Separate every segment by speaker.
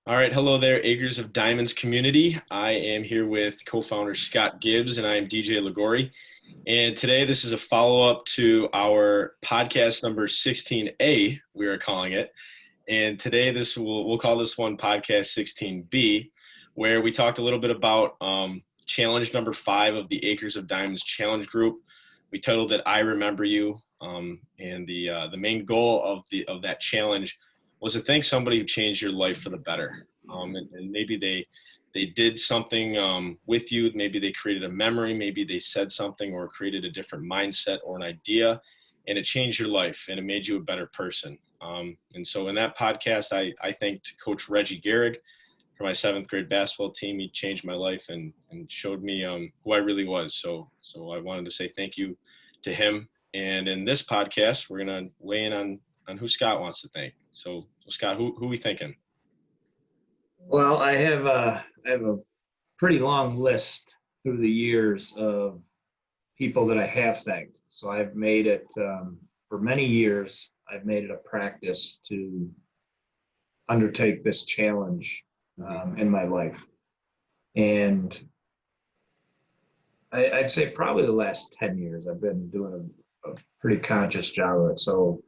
Speaker 1: All right, hello there, Acres of Diamonds community. I am here with co-founder Scott Gibbs, and I am DJ Ligori. And today, this is a follow-up to our podcast number 16A, we are calling it. And today, we'll call this one podcast 16B, where we talked a little bit about challenge number 5 of the Acres of Diamonds challenge group. We titled it "I Remember You," and the main goal of that challenge was to thank somebody who changed your life for the better. And maybe they did something with you. Maybe they created a memory. Maybe they said something or created a different mindset or an idea, and it changed your life and it made you a better person. And so in that podcast, I thanked Coach Reggie Garrig for my 7th grade basketball team. He changed my life and showed me who I really was. So I wanted to say thank you to him. And in this podcast, we're going to weigh in on who Scott wants to thank. So Scott, who we thinking?
Speaker 2: Well, I have a pretty long list through the years of people that I have thanked. So I've made it for many years. I've made it a practice to undertake this challenge in my life, and I'd say probably the last 10 years I've been doing a pretty conscious job of it. So,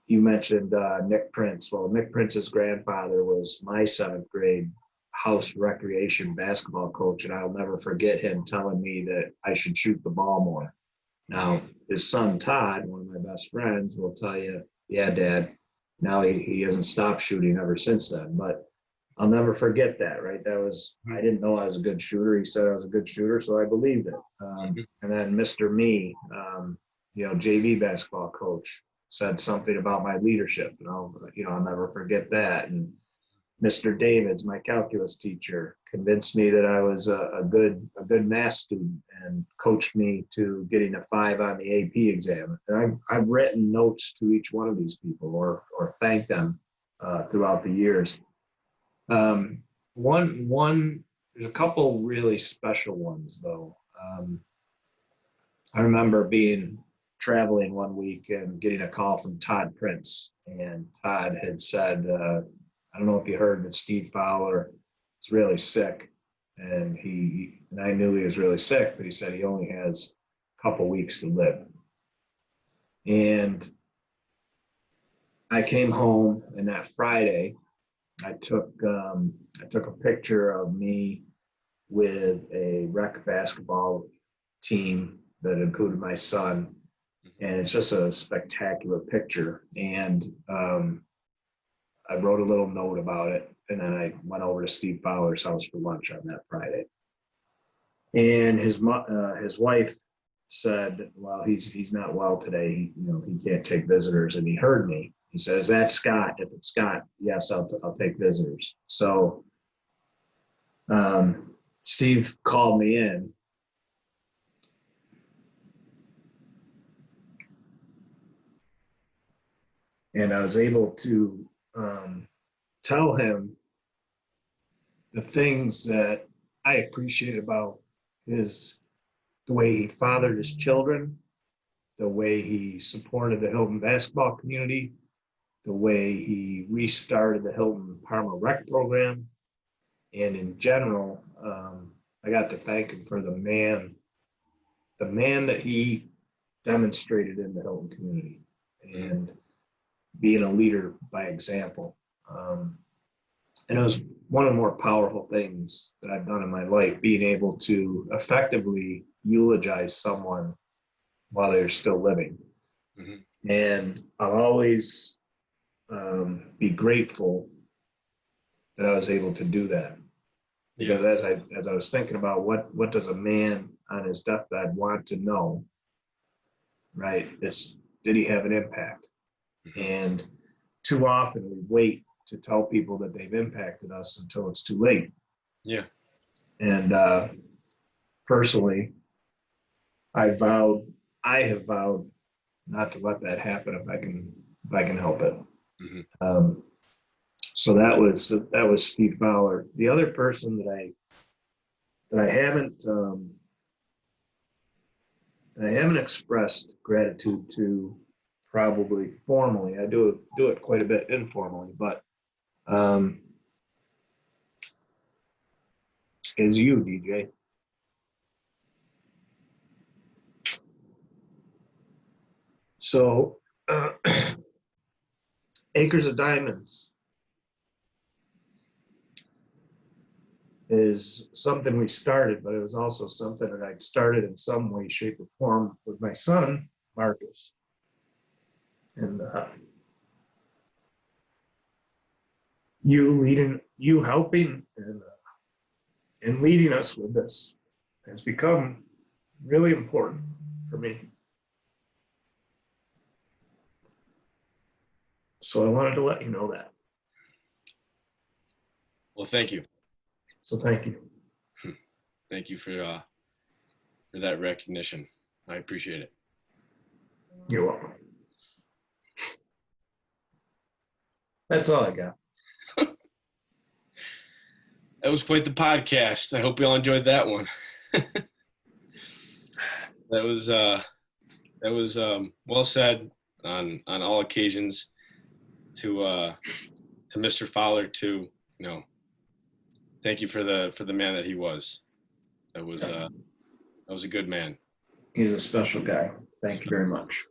Speaker 2: you mentioned Nick Prince. Well, Nick Prince's grandfather was my 7th grade house recreation basketball coach, and I'll never forget him telling me that I should shoot the ball more. Now, his son Todd, one of my best friends, will tell you, yeah, Dad, now he hasn't stopped shooting ever since then. But I'll never forget that, right? I didn't know I was a good shooter. He said I was a good shooter, so I believed it. And then Mr. Me, JV basketball coach, said something about my leadership, and I'll never forget that. And Mr. Davids, my calculus teacher, convinced me that I was a good math student and coached me to getting a 5 on the AP exam. And I've written notes to each one of these people or thanked them throughout the years. There's a couple really special ones though. I remember traveling one week and getting a call from Todd Prince, and Todd had said, I don't know if you heard, but Steve Fowler is really sick, and I knew he was really sick, but he said he only has a couple weeks to live. And I came home, and that Friday, I took a picture of me with a rec basketball team that included my son, and it's just a spectacular picture. And I wrote a little note about it, and then I went over to Steve Fowler's house for lunch on that Friday. And his wife said, "Well, he's not well today. He can't take visitors." And he heard me. He says, "That's Scott. If it's Scott, yes, I'll take visitors." So Steve called me in. And I was able to tell him the things that I appreciate about the way he fathered his children, the way he supported the Hilton basketball community, the way he restarted the Hilton Parma Rec program. And in general, I got to thank him for the man that he demonstrated in the Hilton community, and being a leader by example. And it was one of the more powerful things that I've done in my life, being able to effectively eulogize someone while they're still living. Mm-hmm. And I'll always be grateful that I was able to do that. Because as I was thinking about what does a man on his deathbed want to know, right? Did he have an impact? And too often we wait to tell people that they've impacted us until it's too late.
Speaker 1: Yeah.
Speaker 2: And personally, I have vowed not to let that happen if I can help it. Mm-hmm. So that was Steve Fowler. The other person that I haven't expressed gratitude to, probably formally. I do it quite a bit informally, but is you, DJ. So, Acres of Diamonds is something we started, but it was also something that I'd started in some way, shape, or form with my son, Marcus. And you helping and leading us with this has become really important for me. So I wanted to let you know that.
Speaker 1: Well, thank you.
Speaker 2: So thank you.
Speaker 1: Thank you for that recognition. I appreciate it.
Speaker 2: You're welcome. That's all I got.
Speaker 1: That was quite the podcast. I hope you all enjoyed that one. That was well said on all occasions. To Mr. Fowler too. Thank you for the man that he was. That was a good man.
Speaker 2: He's a special guy. Thank you very much.